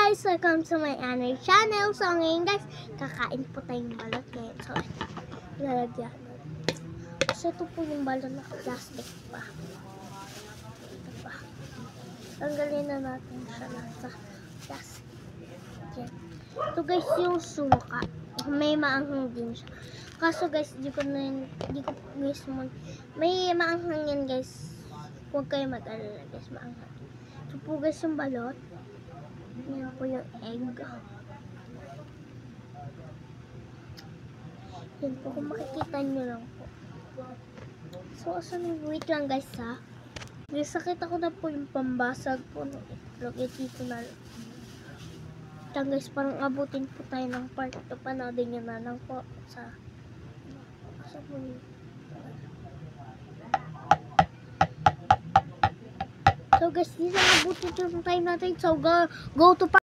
guys! Welcome to my anime channel. So ngayon guys, kakain po tayong balot ngayon. So, lalagyan. So ito po yung balot na plastic pa. Ito pa. Tanggalin na natin siya nasa plastic. Yan. Ito guys yung suka. May maanghang din siya. Kaso guys, di ko guys may maanghang yan guys. Huwag kayo mag-alala guys, maanghang. Ito po guys yung balot. Yan po yung egg. Yan po, kung makikita nyo lang po. So, wait lang guys ha. Sakit ako na po yung pambasag po ng itlog. Dito na lang. Yan guys, parang abutin po tayo ng part. Ito, panoodin nyo na lang po sa po yun. So guys, dito na abutin yung time natin. So, go to